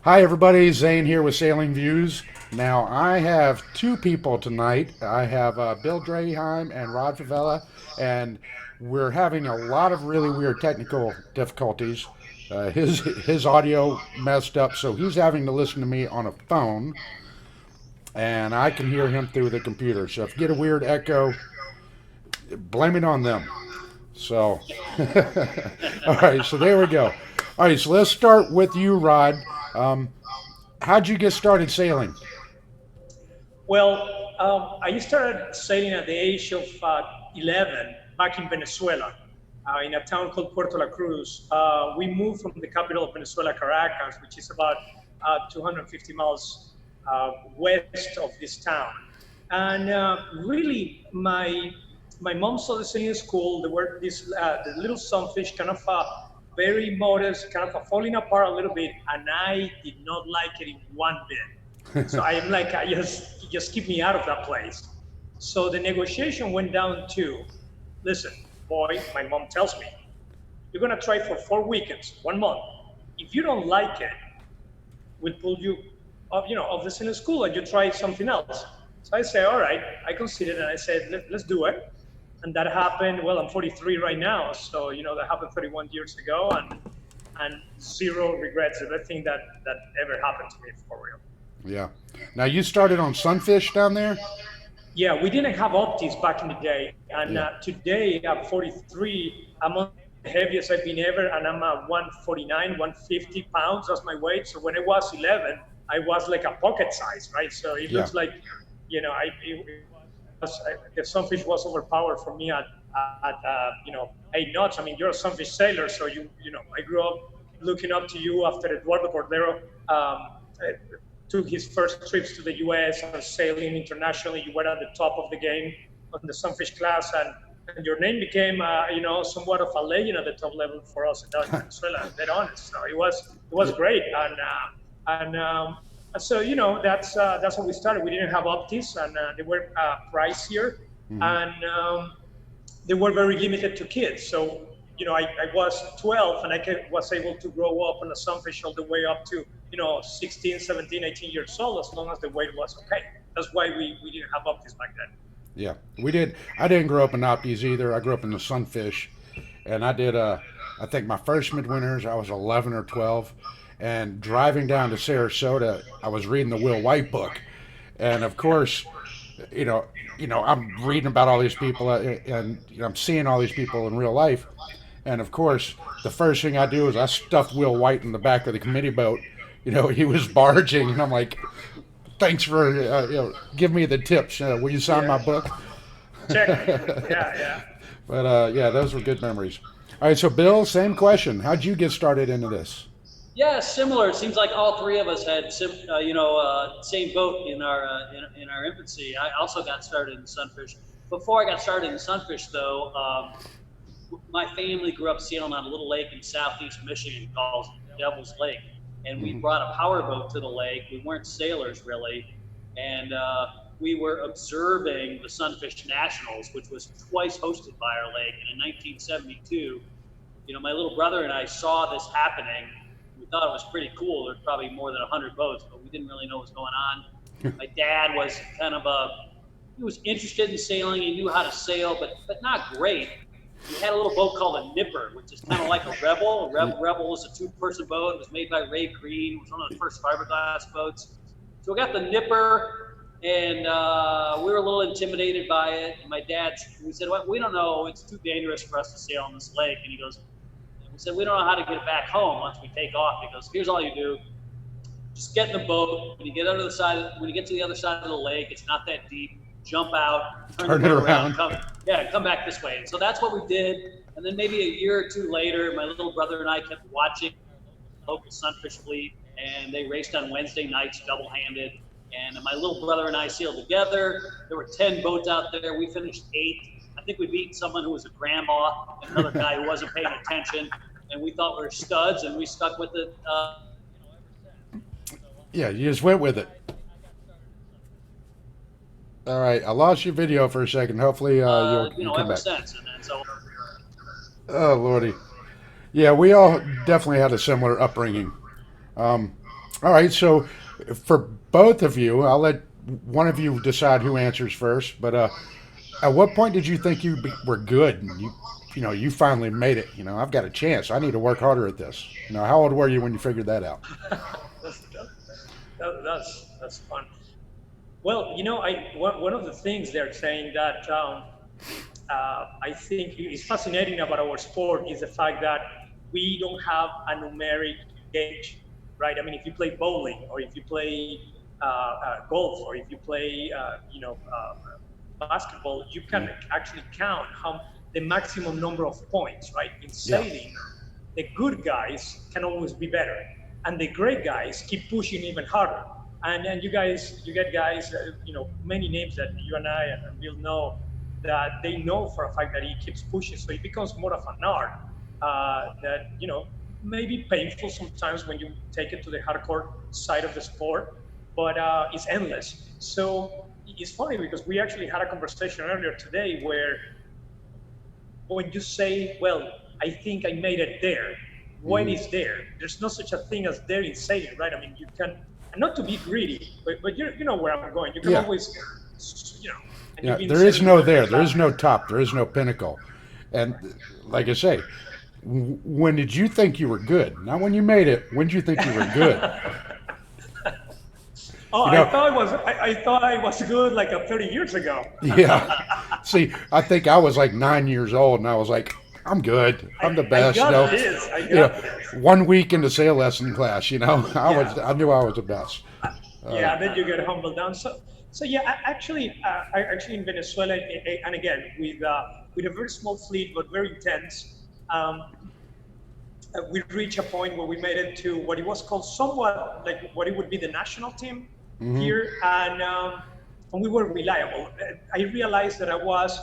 Hi, everybody. Zane here with Sailing Views. Now, I have two people tonight. I have Bill Draheim and Rod Fevela, and we're having a lot of really weird technical difficulties. His audio messed up, so he's having to listen to me on a phone, and I can hear him through the computer. So if you get a weird echo, blame it on them. So, all right, so there we go. All right, so let's start with you, Rod. Um, how'd you get started sailing? I started sailing at the age of 11 back in Venezuela, in a town called Puerto La Cruz. We moved from the capital of Venezuela, Caracas, which is about 250 miles west of this town. And really, my mom saw the sailing school. There were these the little sunfish, kind of very modest, kind of falling apart a little bit, and I did not like it in one bit. So I am like, I just keep me out of that place. So the negotiation went down to, listen, boy, my mom tells me, you're gonna try for 4 weekends, 1 month. If you don't like it, we'll pull you off the senior school and you try something else. So I say, all right, I considered and I said, let's do it. And that happened, well, I'm 43 right now. So, that happened 31 years ago and zero regrets of everything that ever happened to me for real. Yeah. Now you started on Sunfish down there? Yeah, we didn't have optics back in the day, and Yeah. today I'm 43. I'm on the heaviest I've been ever, and I'm at 149, 150 pounds. That's my weight. So when I was 11, I was like a pocket size, right? So it Yeah. looks like, the sunfish was overpowered for me at 8 knots. I mean, you're a sunfish sailor, so I grew up looking up to you after Eduardo Cordero. Took his first trips to the U.S. and sailing internationally. You were at the top of the game on the sunfish class, and your name became, somewhat of a legend at the top level for us down in Venezuela. To be honest, so it was great, and so that's how we started. We didn't have optics, and they were pricier, Hmm. and they were very limited to kids. So, I was 12 and was able to grow up on a sunfish all the way up to, 16, 17, 18 years old, as long as the weight was okay. That's why we didn't have optics back then. Yeah. We did. I didn't grow up in Opties either. I grew up in the Sunfish, and I did. I think my first midwinters I was 11 or 12, and driving down to Sarasota, I was reading the Will White book, and of course, you know, I'm reading about all these people, and I'm seeing all these people in real life, and of course, the first thing I do is I stuffed Will White in the back of the committee boat. He was barging, and I'm like, "Thanks for give me the tips. Will you sign my Yeah. book?" Check. Yeah, yeah. But yeah, those were good memories. All right, so Bill, same question. How'd you get started into this? Yeah, similar. It seems like all three of us had, same boat in our in our infancy. I also got started in sunfish. Before I got started in sunfish, though, my family grew up sailing on a little lake in southeast Michigan called Devil's Lake, and we Hmm. brought a power boat to the lake. We weren't sailors really, and we were observing the Sunfish Nationals, which was twice hosted by our lake. And in 1972, my little brother and I saw this happening. We thought it was pretty cool. There's probably more than 100 boats, but we didn't really know what was going on. My dad was he was interested in sailing. He knew how to sail, but not great. He had a little boat called a Nipper, which is kind of like a Rebel. Rebel was a two-person boat. It was made by Ray Green. It was one of the first fiberglass boats. So we got the Nipper, and we were a little intimidated by it. And we said, well, we don't know. It's too dangerous for us to sail on this lake. And he goes, we said, we don't know how to get it back home once we take off. He goes, here's all you do. Just get in the boat. When you get to the other side of the lake, it's not that deep. Jump out, turn the Turn it boat around, around. come back this way. And so that's what we did. And then maybe a year or two later, my little brother and I kept watching the local sunfish fleet, and they raced on Wednesday nights double-handed. And my little brother and I sailed together. There were 10 boats out there. We finished 8th. I think we beat someone who was a grandma and another guy who wasn't paying attention. And we thought we were studs, and we stuck with it ever since. Yeah, you just went with it. All right, I lost your video for a second. Hopefully, you'll come Ever back. since. And so Oh lordy, yeah, we all definitely had a similar upbringing. Um, All right, so for both of you, I'll let one of you decide who answers first. But at what point did you think were good and you finally made it? I've got a chance. I need to work harder at this. How old were you when you figured that out? that's, that's fun. Well, one of the things they're saying that I think is fascinating about our sport is the fact that we don't have a numeric gauge, right? I mean, if you play bowling or if you play golf or if you play, basketball, you can Mm, actually count how the maximum number of points, right? In yeah, sailing, the good guys can always be better, and the great guys keep pushing even harder. And then you get guys, many names that you and I and Bill know that they know for a fact that he keeps pushing. So it becomes more of an art that maybe painful sometimes when you take it to the hardcore side of the sport, but it's endless. So it's funny because we actually had a conversation earlier today where when you say, well, I think I made it there, what hmm is there? There's no such a thing as there in sailing, right? I mean, you can, and not to be greedy, but you know where I'm going. You can yeah. always, you know, and you've been There is sailing no for the there. There is last. no top. There is no pinnacle. And like I say, when did you think you were good? Not when you made it. When did you think you were good? Oh, You I know, thought I thought I was good like 30 years ago. yeah. See, I think I was like 9 years old, and I was like, I'm good. I'm the I best. got this. I You know, got this. 1 week into sail lesson class, Yeah. I knew I was the best. Uh, Yeah, then you get humbled down. So yeah, I actually in Venezuela, and again with a very small fleet but very intense, we reached a point where we made it to what it was called somewhat like what it would be the national team hmm here, and we were reliable. I realized that I was,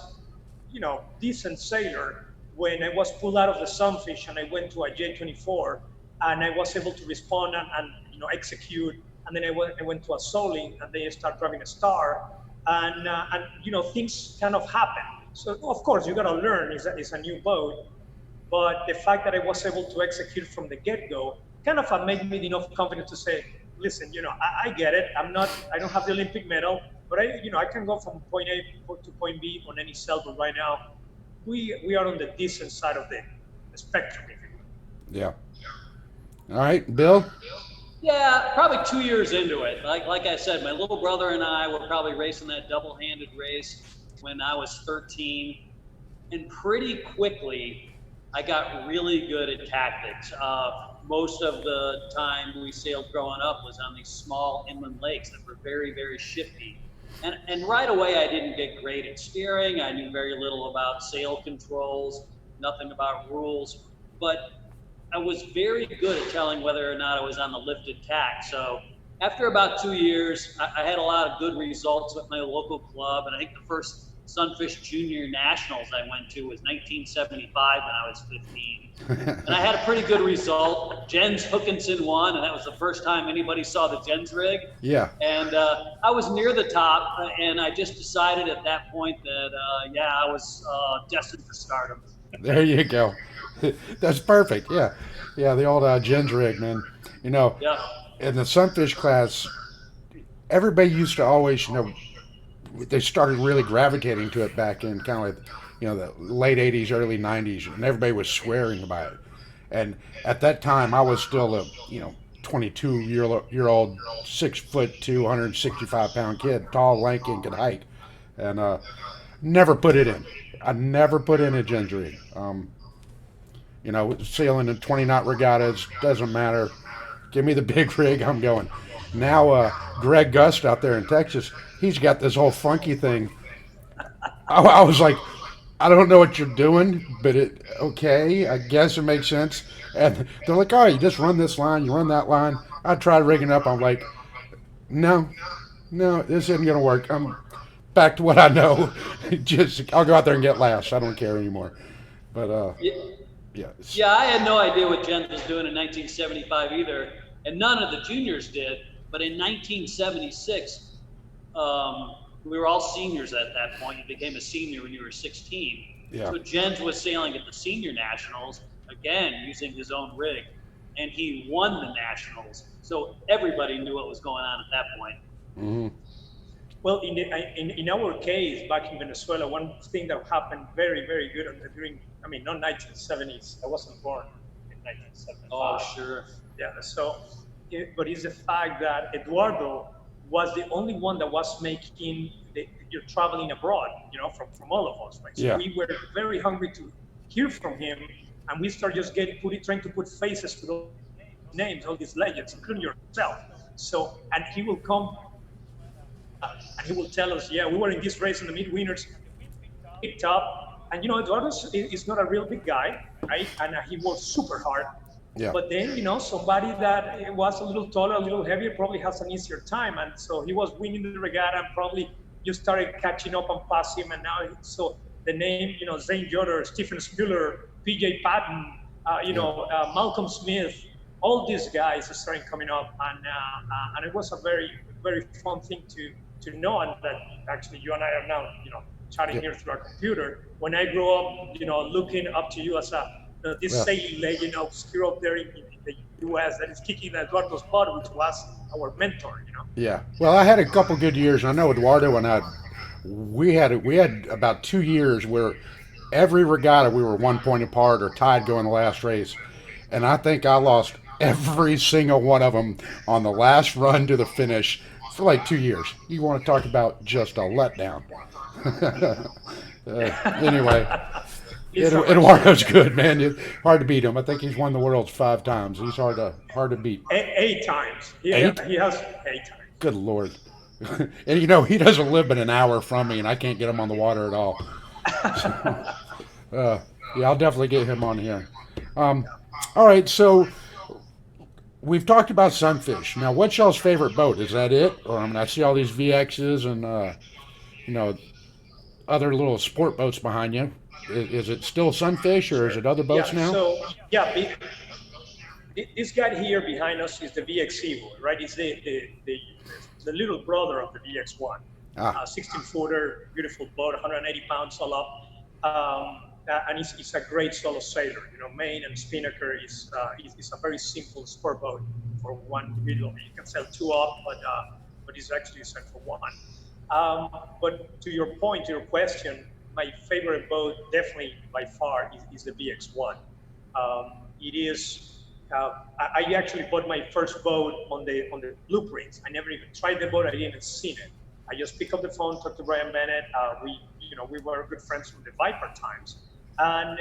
decent sailor when I was pulled out of the Sunfish and I went to a J-24, and I was able to respond and execute. And then I went to a Soling, and they start driving a Star, and things kind of happen. So of course you got to learn. It's a new boat, but the fact that I was able to execute from the get-go kind of made me enough confidence to say, listen, I get it. I don't have the Olympic medal, but I can go from point A to point B on any sailboat right now. We are on the decent side of the spectrum, if you will. Yeah. All right, Bill. Yeah, probably 2 years into it. Like I said, my little brother and I were probably racing that double-handed race when I was 13, and pretty quickly I got really good at tactics. Most of the time we sailed growing up was on these small inland lakes that were very, very shifty. And right away I didn't get great at steering. I knew very little about sail controls, nothing about rules, but I was very good at telling whether or not I was on the lifted tack. So after about 2 years, I had a lot of good results with my local club. And I think the first Sunfish Junior Nationals I went to was 1975 when I was 15. And I had a pretty good result. Jens Hookinson won, and that was the first time anybody saw the Jens rig. Yeah. And I was near the top, and I just decided at that point that, I was destined for stardom. There you go. That's perfect. Yeah. Yeah, the old Gens rig, man. You know, Yeah. in the Sunfish class, everybody used to always, they started really gravitating to it back in kind of like, the late 80s, early 90s, and everybody was swearing about it. And at that time, I was still a, 22 year old, 6'2", 165 pound kid, tall, lanky, and could hike. And never put it in. I never put in a Gens rig. Sailing in 20 knot regattas doesn't matter. Give me the big rig, I'm going. Now, Greg Gust out there in Texas, he's got this whole funky thing. I was like, I don't know what you're doing, but okay, I guess it makes sense. And they're like, oh, you just run this line, you run that line. I tried rigging up. I'm like, no, no, this isn't gonna work. I'm back to what I know. Just I'll go out there and get laughs. I don't care anymore. But Yeah, yeah, yeah, I had no idea what Jens was doing in 1975 either, and none of the juniors did. But in 1976, we were all seniors at that point. You became a senior when you were 16. yeah, So Jens was sailing at the senior nationals, again, using his own rig. and he won the nationals. So everybody knew what was going on at that point. Hmm. Well, in our case, back in Venezuela, one thing that happened very, very good during, I mean, not 1970s. I wasn't born in Oh, 1975. sure. Yeah, so, but it's the fact that Eduardo was the only one that was making you're traveling abroad, from all of us, right? So Yeah. we were very hungry to hear from him, and we started just trying to put faces to those names, all these legends, including yourself. So, and he will come and he will tell us, yeah, we were in this race in the mid-winners, we picked up, and Eduardo is not a real big guy, right? And he worked super hard. Yeah. But then, somebody that was a little taller, a little heavier, probably has an easier time. And so he was winning the regatta, and probably you started catching up and passing him. And now, so the name, Zane Yoder, Stephen Spiller, PJ Patton, Yeah. Malcolm Smith, all these guys are starting coming up. And it was a very, very fun thing to know. And that actually you and I are now, chatting Yeah. here through our computer. When I grew up, looking up to you as this Yeah. sailing legend obscure up there in the U.S. that is kicking Eduardo's butt, which was our mentor. Yeah. Well, I had a couple good years. I know Eduardo and I, we had about 2 years where every regatta we were 1 point apart or tied going the last race, and I think I lost every single one of them on the last run to the finish for like 2 years. You want to talk about just a letdown? Anyway, He's a Eduardo's machine. good, man. Hard to beat him. I think he's won the world's 5 times. He's hard to beat. Eight times. Eight? He has 8 times. Good lord. And he doesn't live but an hour from me, and I can't get him on the water at all. So, yeah, I'll definitely get him on here. Um, all right, so we've talked about sunfish. Now, what's y'all's favorite boat? Is that it? Or I mean, I see all these VXs and you know other little sport boats behind you. Is it still sunfish, or is Sure. it other boats Yeah. now? So yeah, this guy here behind us is the VX Evo, right? It's the little brother of the VX1. Ah, 16-footer, beautiful boat, 180 pounds all up. And he's a great solo sailor. Main and spinnaker is a very simple sport boat for one individual. You can sail two up, but it's actually designed for one. But to your point, to your question, my favorite boat, definitely by far, is the VX1. It is. I actually bought my first boat on the blueprints. I never even tried the boat. I didn't even seen it. I just pick up the phone, talk to Brian Bennett. We were good friends from the Viper times, and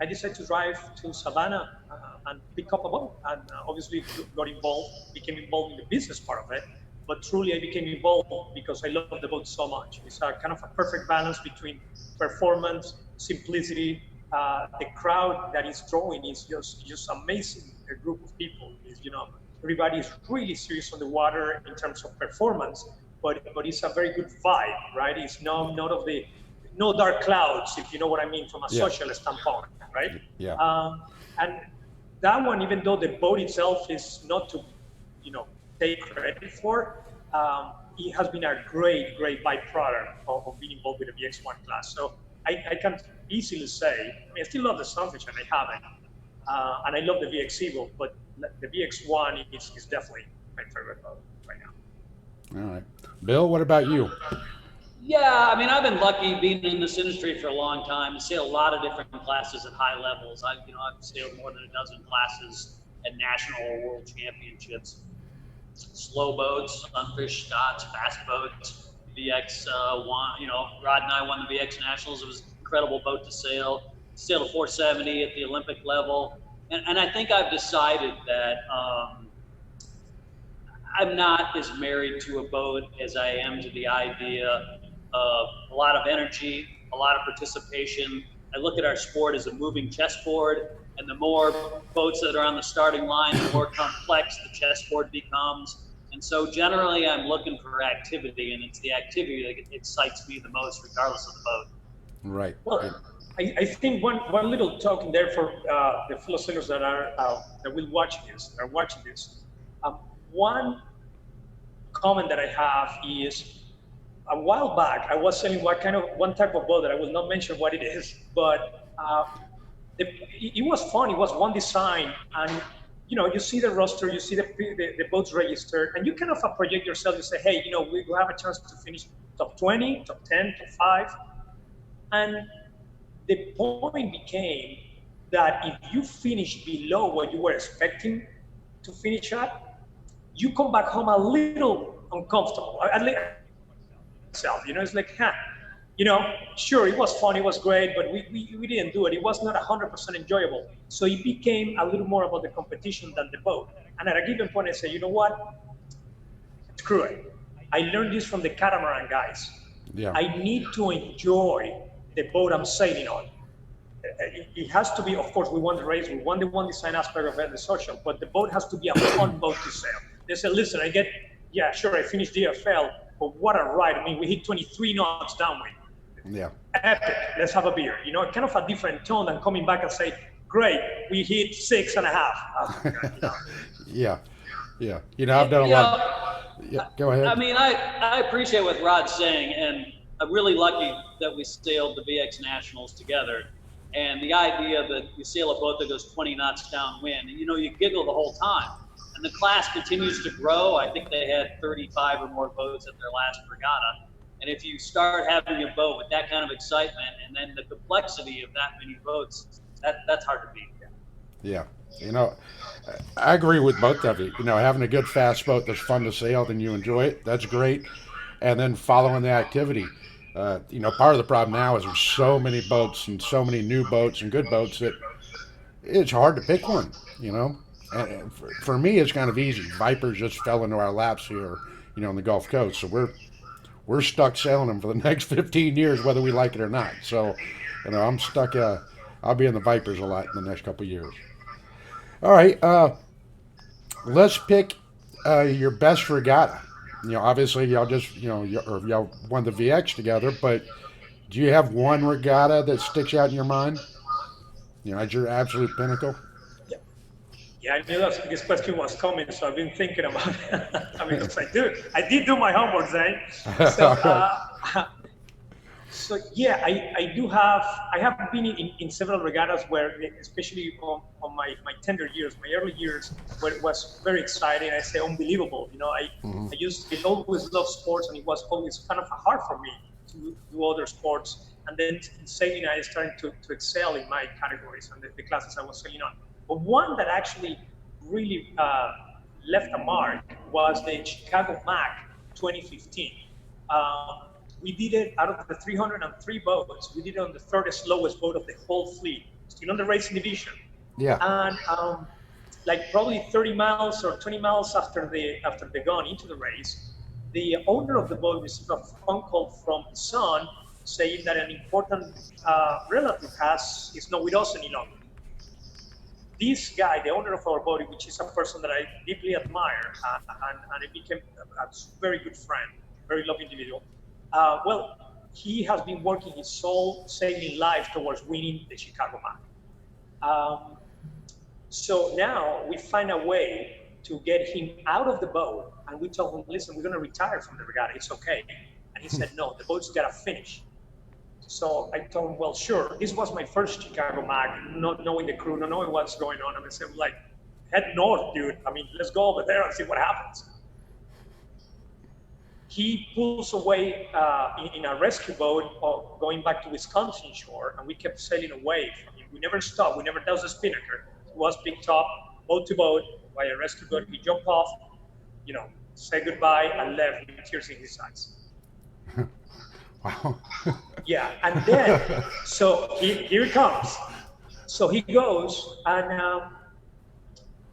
I decided to drive to Savannah and pick up a boat. And obviously got involved, became involved in the business part of it. But truly, I became involved because I love the boat so much. It's a kind of a perfect balance between performance, simplicity. The crowd that is drawing is just amazing. A group of people is everybody is really serious on the water in terms of performance, but it's a very good vibe, right? It's not of the no dark clouds, if you know what I mean, from a yeah, social standpoint, right? yeah, And that one, even though the boat itself is not to you know take credit for, it has been a great byproduct of being involved with the VX1 class. So I can easily say, I mean, I still love the Sunfish, and I haven't, and I love the VX Evo, but the VX1 is definitely my favorite boat right now. all right. Bill, what about you? Yeah, I mean, I've been lucky being in this industry for a long time. I sailed a lot of different classes at high levels. I've sailed more than a dozen classes at national or world championships. Slow boats, sunfish, Scots, fast boats, VX won. Rod and I won the VX Nationals. It was an incredible boat to sail. Sailed a 470 at the Olympic level, and I think I've decided that I'm not as married to a boat as I am to the idea of a lot of energy, a lot of participation. I look at our sport as a moving chessboard, and the more boats that are on the starting line, the more complex the chessboard becomes. And so generally I'm looking for activity, and it's the activity that excites me the most, regardless of the boat. Right. Well, I think one little token there for the fellow sailors that will watch this, that are watching this. One comment that I have is a while back I was selling one type of boat that I will not mention what it is, but it was fun. It was one design, and you see the roster, you see the boats registered, and you kind of project yourself. You say, hey, we will have a chance to finish top 20, top 10, top 5, and the point became that if you finish below what you were expecting to finish at, you come back home a little uncomfortable. At least myself, it's like, sure, it was fun, it was great, but we didn't do it. It was not 100% enjoyable. So it became a little more about the competition than the boat. And at a given point, I said, you know what? Screw it. I learned this from the catamaran guys. Yeah. I need to enjoy the boat I'm sailing on. It has to be, of course, we won the race, we won the one design aspect of it, the social, but the boat has to be a fun boat to sail. They said, listen, yeah, sure, I finished DFL, but what a ride. I mean, we hit 23 knots downwind. Yeah. Epic, let's have a beer. Kind of a different tone than coming back and say, great, we hit 6.5. Oh, God, Yeah. Yeah. I've done a lot. Yeah, go ahead. I mean, I appreciate what Rod's saying, and I'm really lucky that we sailed the VX Nationals together. And the idea that you sail a boat that goes 20 knots downwind, and you giggle the whole time. And the class continues to grow. I think they had 35 or more boats at their last regatta. And if you start having a boat with that kind of excitement, and then the complexity of that many boats, that's hard to beat. Yeah. I agree with both of you. Having a good fast boat that's fun to sail and you enjoy it, that's great. And then following the activity. Part of the problem now is there's so many boats and so many new boats and good boats that it's hard to pick one, And for me, it's kind of easy. Vipers just fell into our laps here, on the Gulf Coast. So we're stuck sailing them for the next 15 years, whether we like it or not. So, I'm stuck. I'll be in the Vipers a lot in the next couple of years. All right, let's pick your best regatta. Obviously, y'all just y'all won the VX together, but do you have one regatta that sticks out in your mind? As your absolute pinnacle. Yeah, I knew this question was coming, so I've been thinking about it. I mean, I did do my homework, Zane. So yeah, I have been in several regattas where, especially on my tender years, my early years, where it was very exciting. I say unbelievable. I always loved sports, and it was always kind of hard for me to do other sports. And then in sailing, I started to excel in my categories and the classes I was sailing on. But one that actually really left a mark was the Chicago Mac 2015. We did it out of the 303 boats. We did it on the third slowest boat of the whole fleet, still on the racing division. Yeah. And like probably 30 miles or 20 miles after they gone into the race, the owner of the boat received a phone call from his son saying that an important relative is not with us any longer. This guy, the owner of our boat, which is a person that I deeply admire, and it became a very good friend, very loving individual. Well, he has been working his whole sailing life towards winning the Chicago Mac. So now we find a way to get him out of the boat, and we told him, listen, we're going to retire from the regatta. It's okay. And he said, no, the boat's got to finish. So I told him, well, sure. This was my first Chicago Mac, not knowing the crew, not knowing what's going on. And I said, like, head north, dude. I mean, let's go over there and see what happens. He pulls away in a rescue boat going back to Wisconsin shore, and we kept sailing away from him. We never stopped. We never does the spinnaker. He was picked up, boat to boat, by a rescue boat. He jumped off, said goodbye, and left with tears in his eyes. Wow. Yeah, and then, so here it comes. So he goes, and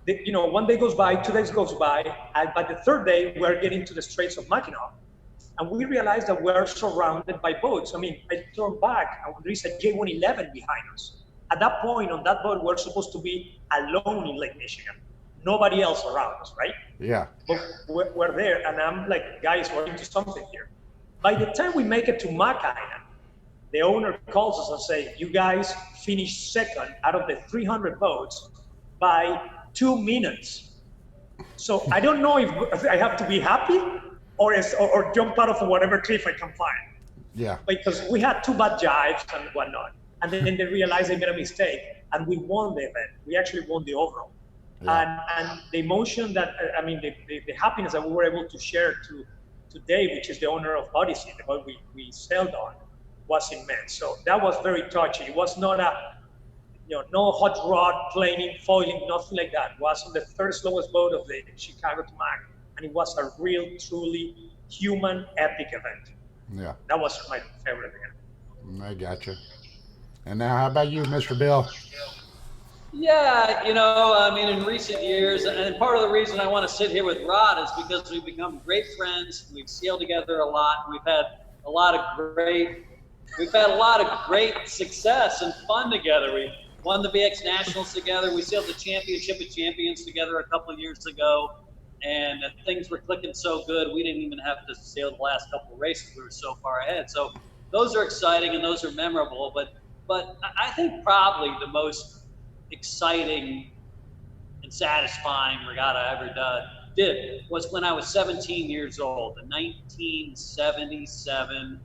1 day goes by, 2 days goes by, and by the third day, we're getting to the Straits of Mackinac. And we realized that we're surrounded by boats. I mean, I turned back, and there is a J111 behind us. At that point, on that boat, we're supposed to be alone in Lake Michigan. Nobody else around us, right? Yeah. But we're there, and I'm like, guys, we're into something here. By the time we make it to Mack Island, the owner calls us and says, you guys finished second out of the 300 boats by 2 minutes. So I don't know if I have to be happy or jump out of whatever cliff I can find. Yeah. Because we had 2 bad jives and whatnot. And then they realized they made a mistake. and we won the event. We actually won the overall. Yeah. And the emotion that, the happiness that we were able to share to Dave, which is the owner of Odyssey, the boat we sailed on, was immense. So that was very touching. It was not no hot rod planing, foiling, nothing like that. It was on the third slowest boat of the Chicago to Mac, and it was a real, truly human, epic event. Yeah. That was my favorite event. I gotcha. And now, how about you, Mr. Bill? Yeah, in recent years, and part of the reason I want to sit here with Rod is because we've become great friends. We've sailed together a lot. A lot of we've had a lot of great success and fun together. We won the BX Nationals together. We sailed the Championship of Champions together a couple of years ago, and things were clicking so good we didn't even have to sail the last couple of races. We were so far ahead. So those are exciting and those are memorable. But I think probably the most exciting and satisfying regatta I ever did was when I was 17 years old, the 1977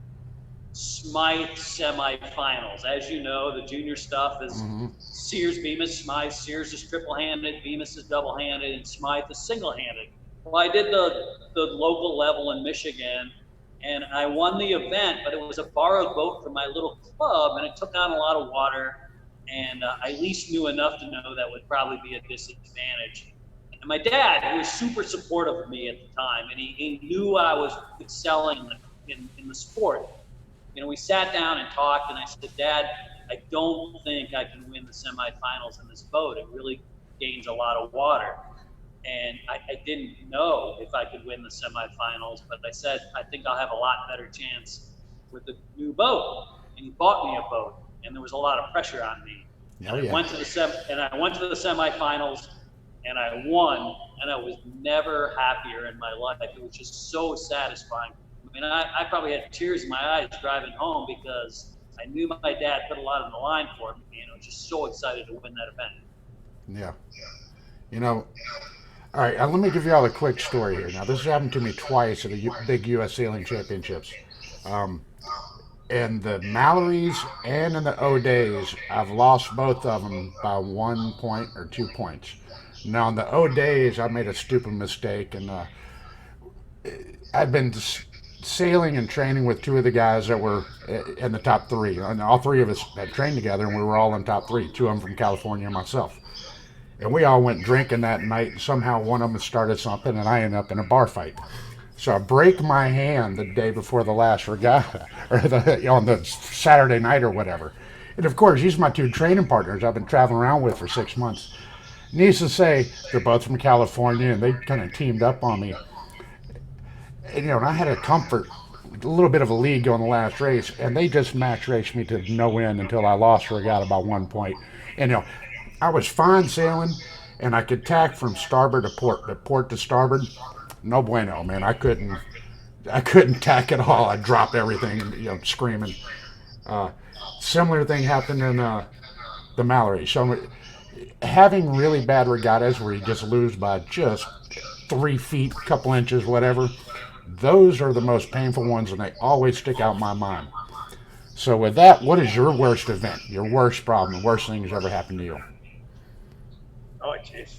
Smythe semifinals. As you know, the junior stuff is Sears, Bemis, Smythe. Sears is triple-handed, Bemis is double-handed, and Smythe is single-handed. Well, I did the local level in Michigan, and I won the event, but it was a borrowed boat from my little club, and it took on a lot of water. And I at least knew enough to know that would probably be a disadvantage. And my dad, who was super supportive of me at the time, and he knew I was excelling in the sport. We sat down and talked, and I said, Dad, I don't think I can win the semifinals in this boat. It really gains a lot of water. And I didn't know if I could win the semifinals, but I said, I think I'll have a lot better chance with the new boat. And he bought me a boat. And there was a lot of pressure on me. Oh, yeah. I went to the semifinals, and I won, and I was never happier in my life. It was just so satisfying. I probably had tears in my eyes driving home because I knew my dad put a lot on the line for me, and I was just so excited to win that event. Yeah. All right, let me give you all a quick story here. Now, this has happened to me twice at big U.S. Sailing Championships. In the Mallories and in the O'Days, I've lost both of them by 1 point or 2 points. Now, in the O'Days, I made a stupid mistake, and I'd been sailing and training with two of the guys that were in the top three. And all three of us had trained together, and we were all in top three, two of them from California and myself. And we all went drinking that night, and somehow one of them started something, and I ended up in a bar fight. So I break my hand the day before the last regatta, or on the Saturday night or whatever. And of course, these are my two training partners I've been traveling around with for 6 months. Needless to say, they're both from California, and they kind of teamed up on me. And, I had a little bit of a lead going the last race, and they just match raced me to no end until I lost regatta by 1 point. And, I was fine sailing, and I could tack from starboard to port, but port to starboard, no bueno, man. I couldn't tack at all. I'd drop everything, screaming. Similar thing happened in the Mallory. So having really bad regattas where you just lose by just 3 feet, couple inches, whatever, those are the most painful ones, and they always stick out in my mind. So with that, what is your worst event, your worst problem, the worst thing that's ever happened to you? Oh, jeez.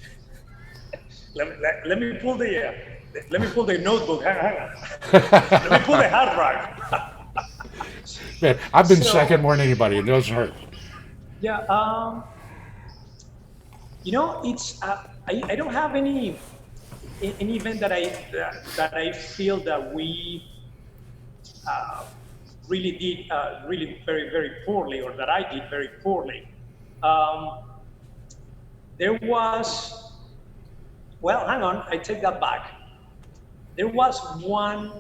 Let me pull the notebook. Hang on. Let me pull the hard drive. Man, I've been second more than anybody. It doesn't hurt. Yeah. It's I don't have any event that I feel that we really did really very, very poorly, or that I did very poorly. There was, well, hang on, I take that back. There was one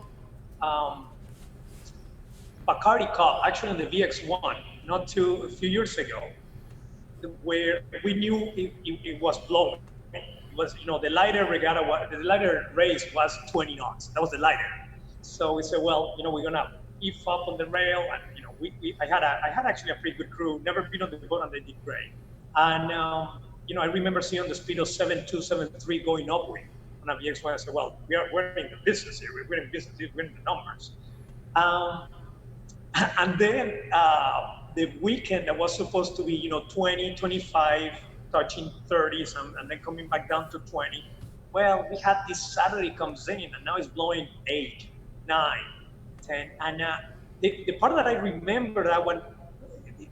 Bacardi Cup, actually in the VX1, a few years ago, where we knew it was blowing. It was, the lighter race was 20 knots. That was the lighter. So we said, well, we're gonna beef up on the rail, and I had actually a pretty good crew. Never been on the boat, and they did great. And I remember seeing the speed of 7.2, 7.3 going upwind on a VX1. I said, well, we're in the business here. We're in business. We're in the numbers. And then the weekend that was supposed to be, 20, 25, touching 30s, and then coming back down to 20. Well, we had this Saturday comes in, and now it's blowing 8, 9, 10. And the part that I remember that one,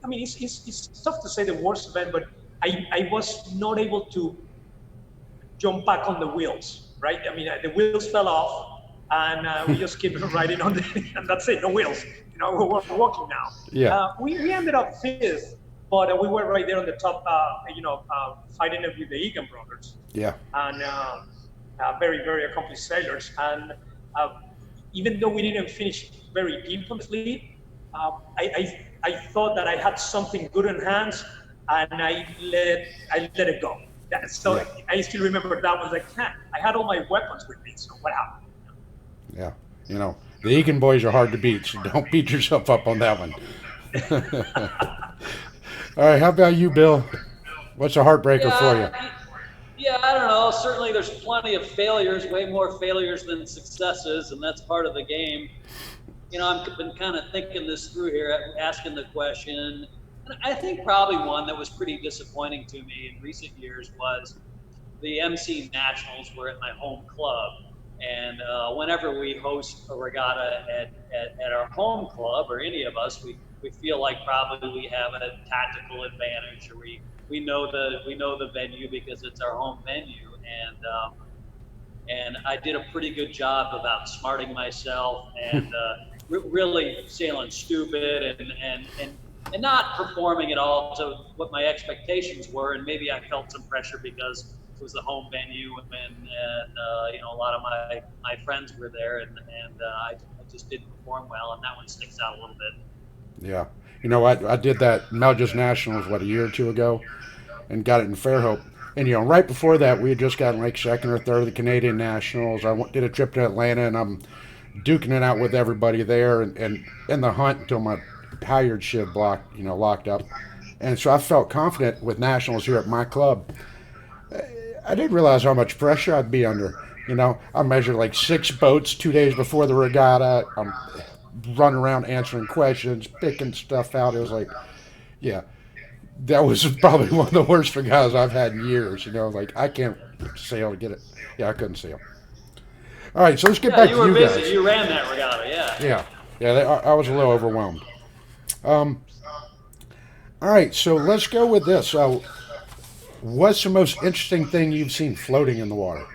I mean, it's tough to say the worst event, but I was not able to jump back on the wheels, right? I mean, the wheels fell off, and we just keep riding on and that's it, no wheels. We're walking now. Yeah. We ended up fifth, but we were right there on the top, fighting it with the Egan brothers. Yeah. And very, very accomplished sailors. And even though we didn't finish very deep on the fleet, I thought that I had something good in hands, and I let it go. So Yeah. I still remember that was like, I had all my weapons with me, so what happened? Yeah. The Egan boys are hard to beat, so don't beat yourself up on that one. All right, how about you, Bill? What's a heartbreaker for you? Yeah, I don't know. Certainly, there's plenty of failures, way more failures than successes, and that's part of the game. I've been kind of thinking this through here, asking the question. And I think probably one that was pretty disappointing to me in recent years was the MC Nationals were at my home club. And whenever we host a regatta at our home club, or any of us, we feel like probably we have a tactical advantage, or we know the venue because it's our home venue. And I did a pretty good job of outsmarting myself and really sailing stupid and not performing at all to what my expectations were. And maybe I felt some pressure because it was the home venue, and a lot of my friends were there, and I just didn't perform well, and that one sticks out a little bit. Yeah. I did that Melges Nationals, a year or two ago, and got it in Fairhope. And, right before that, we had just gotten like second or third of the Canadian Nationals. I did a trip to Atlanta, and I'm duking it out with everybody there, and in the hunt until my halyard shiv locked up. And so I felt confident with Nationals here at my club. I didn't realize how much pressure I'd be under. I measured like 6 boats 2 days before the regatta. I'm running around answering questions, picking stuff out. It was like, yeah, that was probably one of the worst regattas I've had in years. Like I can't sail to get it. Yeah, I couldn't sail. All right, so let's get back you to were you busy. guys. You ran that regatta, yeah. Yeah. I was a little overwhelmed. All right, so let's go with this. What's the most interesting thing you've seen floating in the water?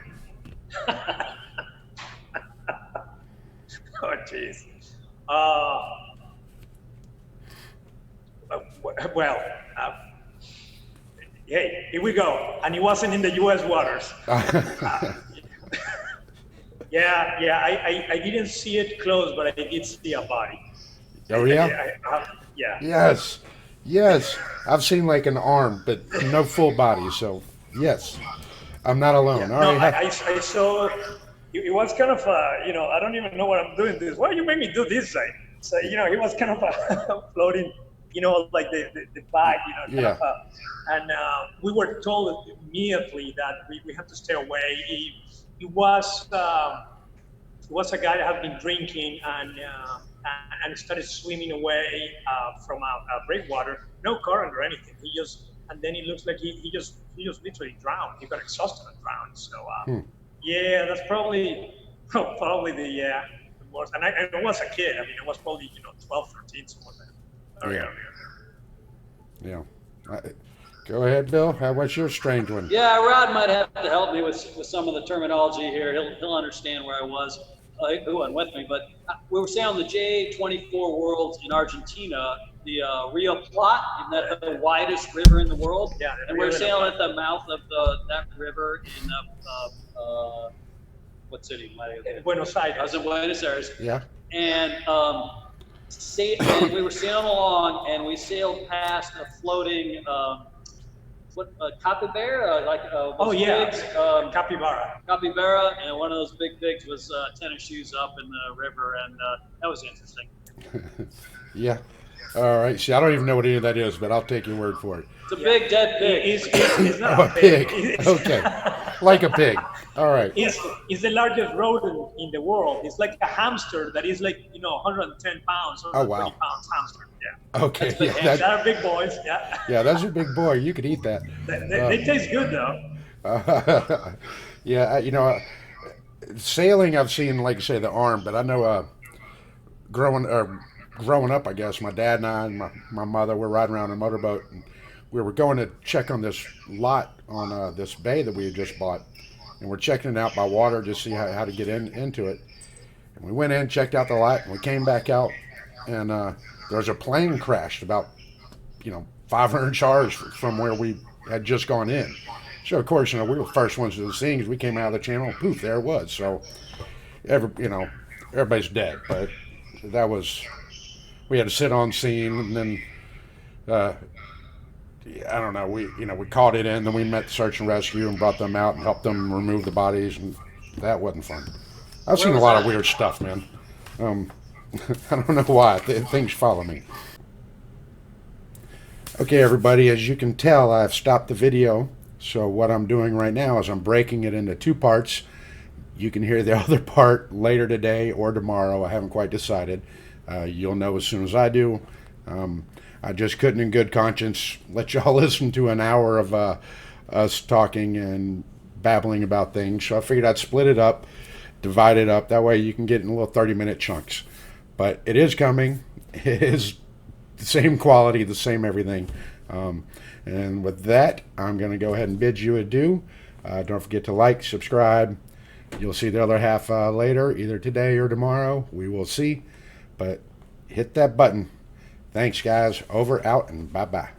Oh, jeez. Well, hey, here we go. And it wasn't in the U.S. waters. I didn't see it close, but I did see a body. Oh yeah. Yeah. Yes. I've seen like an arm, but no full body. So yes, I'm not alone. Yeah. All No, right. I saw. It was kind of, I don't even know what I'm doing this. Why you make me do this thing? So, he was kind of floating, like the bag, kind of, and we were told immediately that we had to stay away. It was a guy that had been drinking and started swimming away from a breakwater, no current or anything. And then it looks like he just literally drowned. He got exhausted and drowned. So yeah, that's probably the worst. And I was a kid. I mean, I was probably 12, 13, something like that. Yeah. Go ahead, Bill. What's your strange one? Yeah, Rod might have to help me with some of the terminology here. He'll understand where I was. Who went with me? But we were sailing the J24 Worlds in Argentina, the Rio Plata, isn't that the widest river in the world? Yeah. And we're sailing at the mouth of that river in what city? Buenos Aires. I was in Buenos Aires. Yeah. And we were sailing along, and we sailed past a floating capybara, pigs, capybara, and one of those big pigs was tennis shoes up in the river, and that was interesting. Yeah. All right. See, I don't even know what any of that is, but I'll take your word for it. It's a big dead pig. It's not Oh, a a pig. pig. Okay. Like a pig. All right. It's the largest rodent in the world. It's like a hamster that is like 110 pounds, Oh, 120 wow. pounds hamster. Yeah, Okay. That's big Yeah, those that, are big boys. Yeah, yeah, that's a big boy. You could eat that. they taste good though. Yeah, sailing, I've seen, like I say, the arm, but I know growing growing up, I guess my dad and I and my mother were riding around a motorboat, and we were going to check on this lot on this bay that we had just bought, and we're checking it out by water to see how to get into it. And we went in, checked out the lot, and we came back out, and there was a plane crashed about 500 yards from where we had just gone in. So of course, we were the first ones to the scene because we came out of the channel, and poof, there it was. So everybody's dead, but that was we had to sit on scene, and then uh, I don't know, we called it in, then we met search and rescue and brought them out and helped them remove the bodies, and that wasn't fun. I've Where seen a was lot that? of weird stuff, man. Um, I don't know why things follow me. Okay, everybody, as you can tell, I've stopped the video. So what I'm doing right now is I'm breaking it into two parts. You can hear the other part later today or tomorrow. I haven't quite decided. You'll know as soon as I do. I just couldn't in good conscience let y'all listen to an hour of us talking and babbling about things. So I figured I'd split it up, divide it up. That way you can get in little 30-minute chunks. But it is coming. It is the same quality, the same everything. And with that, I'm going to go ahead and bid you adieu. Don't forget to like, subscribe. You'll see the other half later, either today or tomorrow. We will see. But hit that button. Thanks, guys. Over, out, and bye-bye.